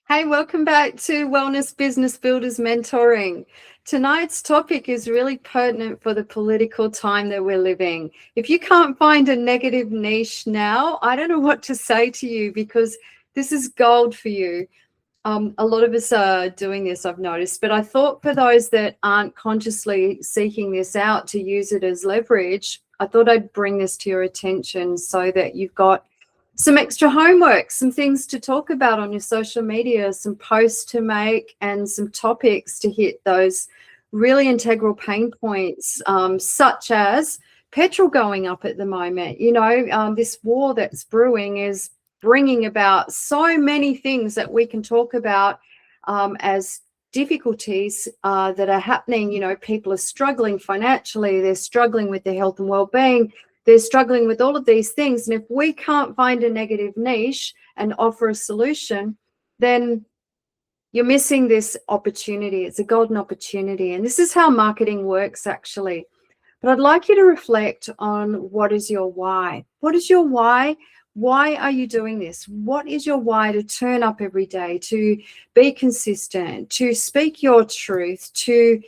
Hey, welcome back to Wellness Business Builders Mentoring. Tonight's topic is really pertinent for the political time that we're living. If you can't find a negative niche now, I don't know what to say to you because this is gold for you. A lot of us are doing this, I've noticed, but I thought for those that aren't consciously seeking this out to use it as leverage, I thought I'd bring this to your attention so that you've got some extra homework, some things to talk about on your social media, some posts to make, and some topics to hit those really integral pain points, such as petrol going up at the moment. This war that's brewing is bringing about so many things that we can talk about as difficulties that are happening. People are struggling financially, they're struggling with their health and well-being, they're struggling with all of these things. And if we can't find a negative niche and offer a solution, then you're missing this opportunity. It's a golden opportunity. And this is how marketing works, actually. But I'd like you to reflect on what is your why? What is your why? Why are you doing this? What is your why to turn up every day, to be consistent, to speak your truth, to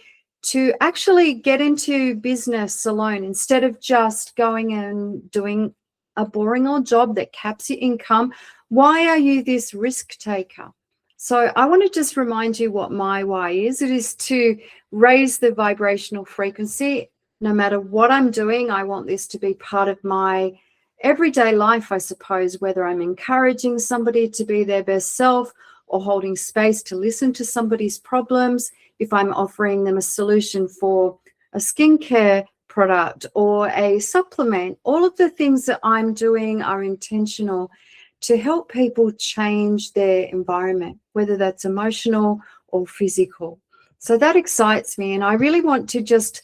actually get into business alone instead of just going and doing a boring old job that caps your income? Why are you this risk taker? So I want to just remind you what my why is. It is to raise the vibrational frequency. No matter what I'm doing, I want this to be part of my everyday life, I suppose, whether I'm encouraging somebody to be their best self or holding space to listen to somebody's problems, if I'm offering them a solution for a skincare product or a supplement. All of the things that I'm doing are intentional to help people change their environment, whether that's emotional or physical. So that excites me, and I really want to just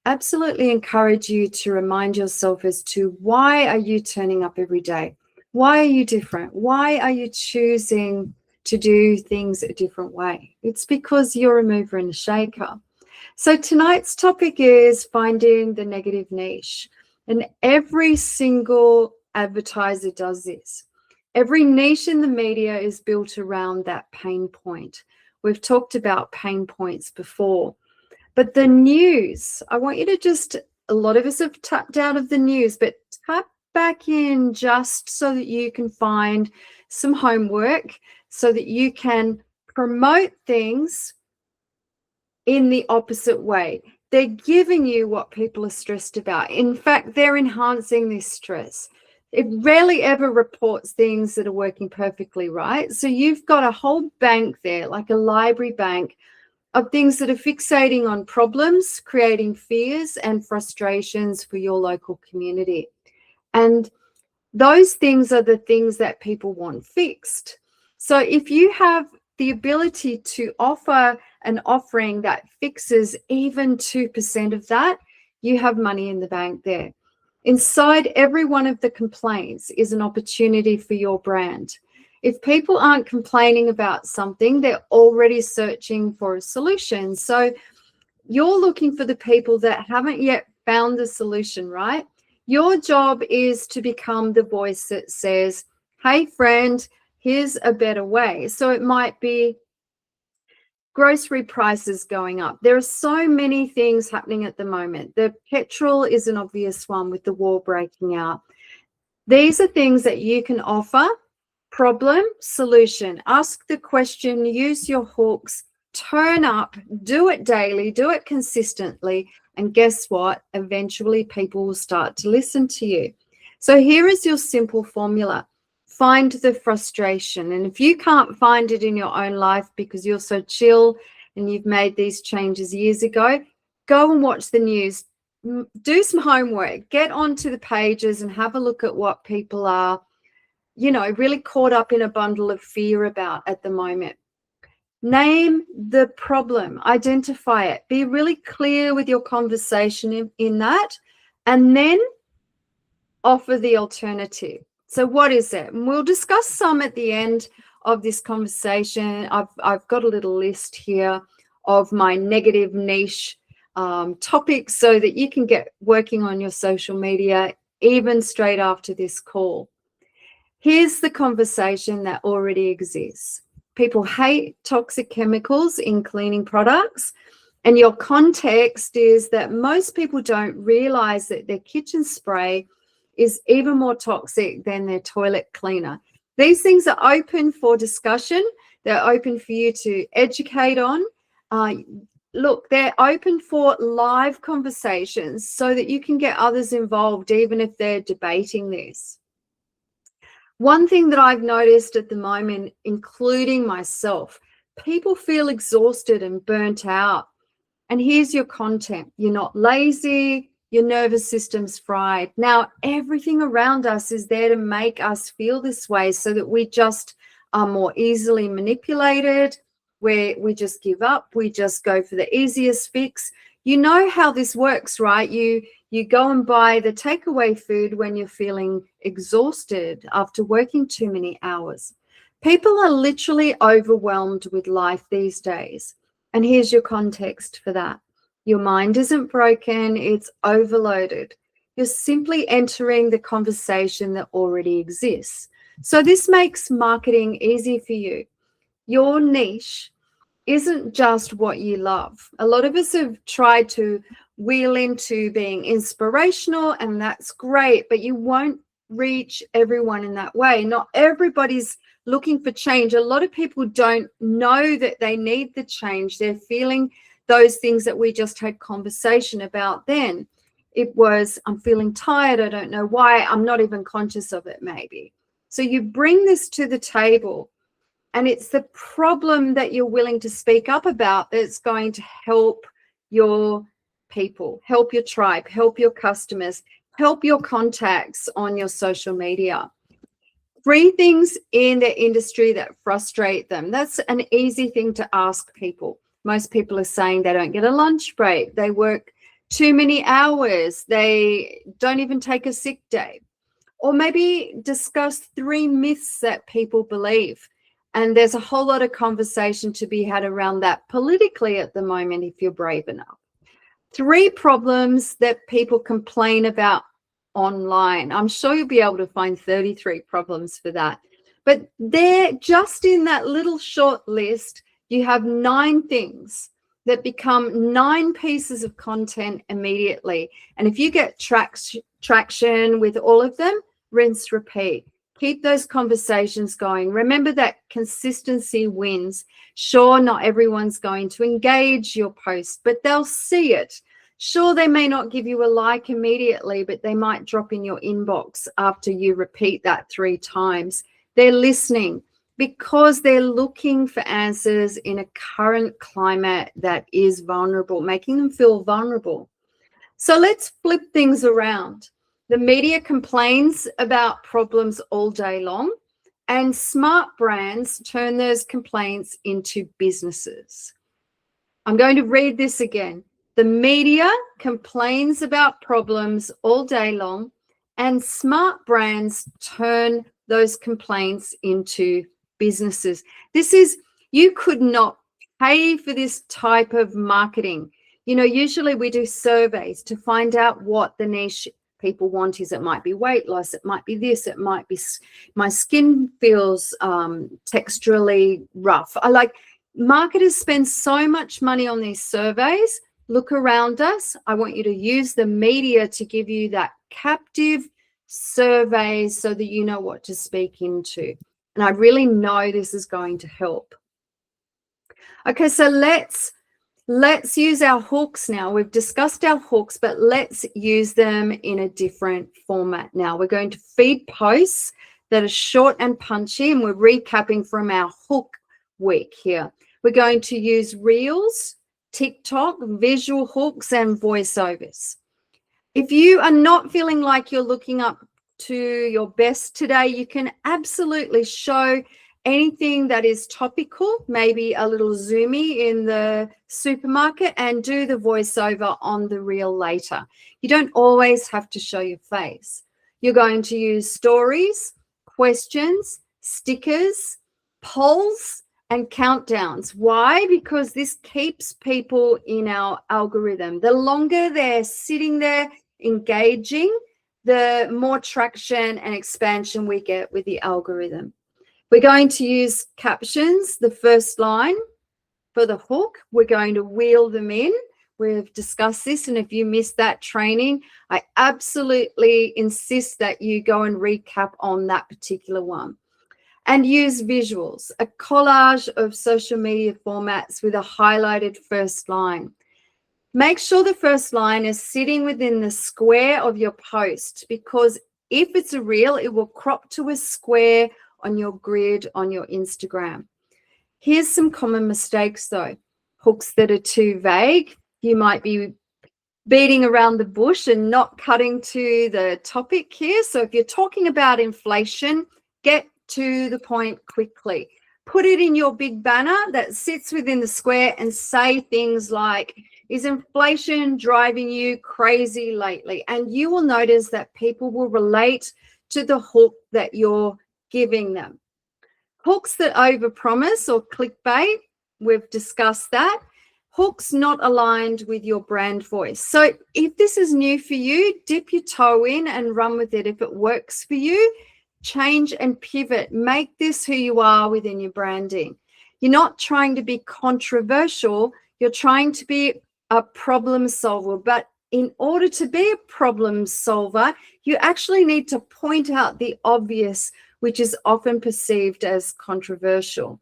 absolutely encourage you to remind yourself as to why are you turning up every day? Why are you different? Why are you choosing to do things a different way? It's because you're a mover and a shaker. So tonight's topic is finding the negative niche. And every single advertiser does this. Every niche in the media is built around that pain point. We've talked about pain points before. But the news, I want you to just, a lot of us have tapped out of the news, but tap back in just so that you can find some homework, so that you can promote things in the opposite way. They're giving you what people are stressed about. In fact, they're enhancing this stress. It rarely ever reports things that are working perfectly, right? So you've got a whole bank there, like a library bank, of things that are fixating on problems, creating fears and frustrations for your local community. And those things are the things that people want fixed. So if you have the ability to offer an offering that fixes even 2% of that, you have money in the bank there. Inside every one of the complaints is an opportunity for your brand. If people aren't complaining about something, they're already searching for a solution. So you're looking for the people that haven't yet found the solution, right? Your job is to become the voice that says, hey, friend, here's a better way. So it might be grocery prices going up. There are so many things happening at the moment. The petrol is an obvious one with the war breaking out. These are things that you can offer. Problem, solution. Ask the question, use your hooks, turn up, do it daily, do it consistently, and guess what? Eventually people will start to listen to you. So here is your simple formula. Find the frustration. And if you can't find it in your own life because you're so chill and you've made these changes years ago, go and watch the news. Do some homework. Get onto the pages and have a look at what people are really caught up in a bundle of fear about at the moment. Name the problem, identify it, be really clear with your conversation in that, and then offer the alternative. So what is it? And we'll discuss some at the end of this conversation. I've got a little list here of my negative niche topics so that you can get working on your social media even straight after this call. Here's the conversation that already exists. People hate toxic chemicals in cleaning products. And your context is that most people don't realize that their kitchen spray is even more toxic than their toilet cleaner. These things are open for discussion. They're open for you to educate on. Look, they're open for live conversations so that you can get others involved, even if they're debating this. One thing that I've noticed at the moment, including myself, people feel exhausted and burnt out. And here's your content. You're not lazy. Your nervous system's fried. Now, everything around us is there to make us feel this way so that we just are more easily manipulated, where we just give up. We just go for the easiest fix. You know how this works, right? You go and buy the takeaway food when you're feeling exhausted after working too many hours. People are literally overwhelmed with life these days. And here's your context for that. Your mind isn't broken, it's overloaded. You're simply entering the conversation that already exists. So this makes marketing easy for you. Your niche isn't just what you love. A lot of us have tried to wheel into being inspirational, and that's great, but you won't reach everyone in that way. Not everybody's looking for change. A lot of people don't know that they need the change. They're feeling those things that we just had conversation about then. It was, I'm feeling tired. I don't know why. I'm not even conscious of it, maybe. So you bring this to the table, and it's the problem that you're willing to speak up about that's going to help your people, help your tribe, help your customers, help your contacts on your social media. 3 things in the industry that frustrate them. That's an easy thing to ask people. Most people are saying they don't get a lunch break. They work too many hours. They don't even take a sick day. Or maybe discuss 3 myths that people believe. And there's a whole lot of conversation to be had around that politically at the moment if you're brave enough. 3 problems that people complain about online. I'm sure you'll be able to find 33 problems for that. But there, just in that little short list, you have 9 things that become 9 pieces of content immediately. And if you get traction with all of them, rinse, repeat. Keep those conversations going. Remember that consistency wins. Sure, not everyone's going to engage your post, but they'll see it. Sure, they may not give you a like immediately, but they might drop in your inbox after you repeat that 3 times. They're listening because they're looking for answers in a current climate that is vulnerable, making them feel vulnerable. So let's flip things around. The media complains about problems all day long, and smart brands turn those complaints into businesses. I'm going to read this again. The media complains about problems all day long, and smart brands turn those complaints into businesses. This is, you could not pay for this type of marketing. You know, usually we do surveys to find out what the niche people want is. It might be weight loss, it might be this, it might be my skin feels texturally rough. Marketers spend so much money on these surveys. Look around us. I want you to use the media to give you that captive survey so that you know what to speak into. And I really know this is going to help. Okay, so let's use our hooks now. We've discussed our hooks, but let's use them in a different format now. We're going to feed posts that are short and punchy, and we're recapping from our hook week here. We're going to use Reels, TikTok, visual hooks, and voiceovers. If you are not feeling like you're looking up to your best today, you can absolutely show anything that is topical, maybe a little zoomy in the supermarket, and do the voiceover on the reel later. You don't always have to show your face. You're going to use stories, questions, stickers, polls, and countdowns. Why? Because this keeps people in our algorithm. The longer they're sitting there engaging, the more traction and expansion we get with the algorithm. We're going to use captions, the first line for the hook. We're going to wheel them in. We've discussed this, and if you missed that training, I absolutely insist that you go and recap on that particular one. And use visuals, a collage of social media formats with a highlighted first line. Make sure the first line is sitting within the square of your post, because if it's a reel, it will crop to a square on your grid on your Instagram. Here's some common mistakes though. Hooks that are too vague. You might be beating around the bush and not cutting to the topic here. So if you're talking about inflation, get to the point quickly. Put it in your big banner that sits within the square and say things like, is inflation driving you crazy lately? And you will notice that people will relate to the hook that you're giving them. Hooks that overpromise or clickbait, we've discussed that. Hooks not aligned with your brand voice. So if this is new for you, dip your toe in and run with it. If it works for you, change and pivot. Make this who you are within your branding. You're not trying to be controversial. You're trying to be a problem solver. But in order to be a problem solver, you actually need to point out the obvious, which is often perceived as controversial.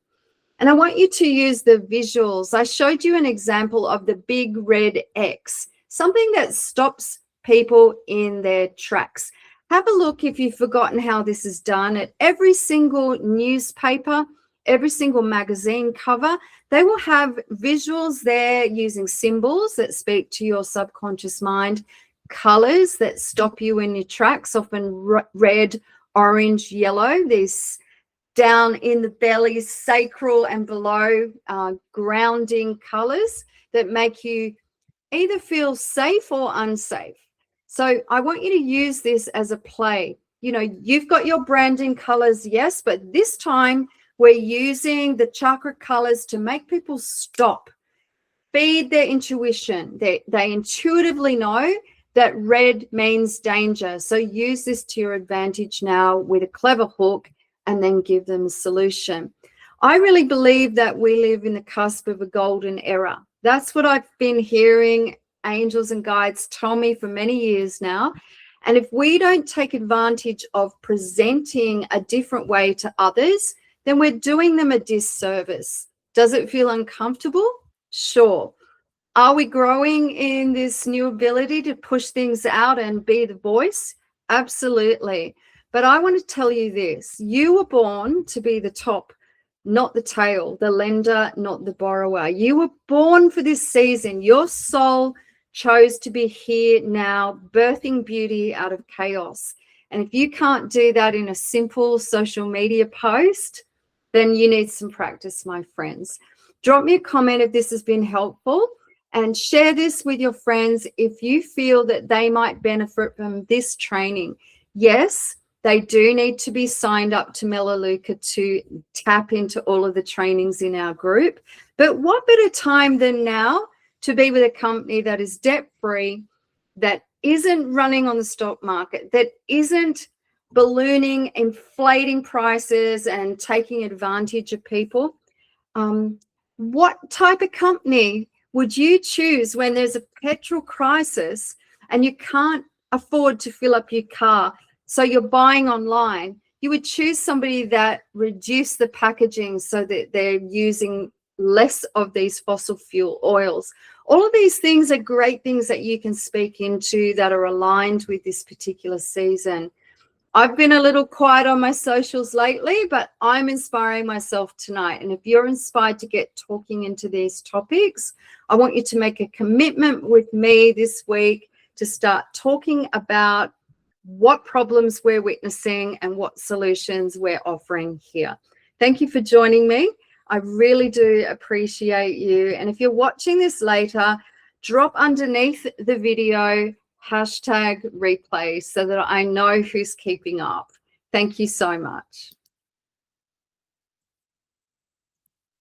And I want you to use the visuals. I showed you an example of the big red X, something that stops people in their tracks. Have a look if you've forgotten how this is done. At every single newspaper, every single magazine cover, they will have visuals there using symbols that speak to your subconscious mind, colors that stop you in your tracks, often red, orange, yellow, these down in the belly, sacral and below grounding colors that make you either feel safe or unsafe. So I want you to use this as a play. You know, you've got your branding colors, yes, but this time we're using the chakra colors to make people stop, feed their intuition. They intuitively know that red means danger. So use this to your advantage now with a clever hook and then give them a solution. I really believe that we live in the cusp of a golden era. That's what I've been hearing angels and guides tell me for many years now. And if we don't take advantage of presenting a different way to others, then we're doing them a disservice. Does it feel uncomfortable? Sure. Are we growing in this new ability to push things out and be the voice? Absolutely. But I want to tell you this. You were born to be the top, not the tail, the lender, not the borrower. You were born for this season. Your soul chose to be here now, birthing beauty out of chaos. And if you can't do that in a simple social media post, then you need some practice, my friends. Drop me a comment if this has been helpful, and share this with your friends if you feel that they might benefit from this training. Yes, they do need to be signed up to Melaleuca to tap into all of the trainings in our group. But what better time than now to be with a company that is debt-free, that isn't running on the stock market, that isn't ballooning, inflating prices and taking advantage of people? What type of company would you choose when there's a petrol crisis and you can't afford to fill up your car, so you're buying online? You would choose somebody that reduced the packaging so that they're using less of these fossil fuel oils. All of these things are great things that you can speak into that are aligned with this particular season. I've been a little quiet on my socials lately, but I'm inspiring myself tonight. And if you're inspired to get talking into these topics, I want you to make a commitment with me this week to start talking about what problems we're witnessing and what solutions we're offering here. Thank you for joining me. I really do appreciate you. And if you're watching this later, drop underneath the video #replay so that I know who's keeping up. Thank you so much.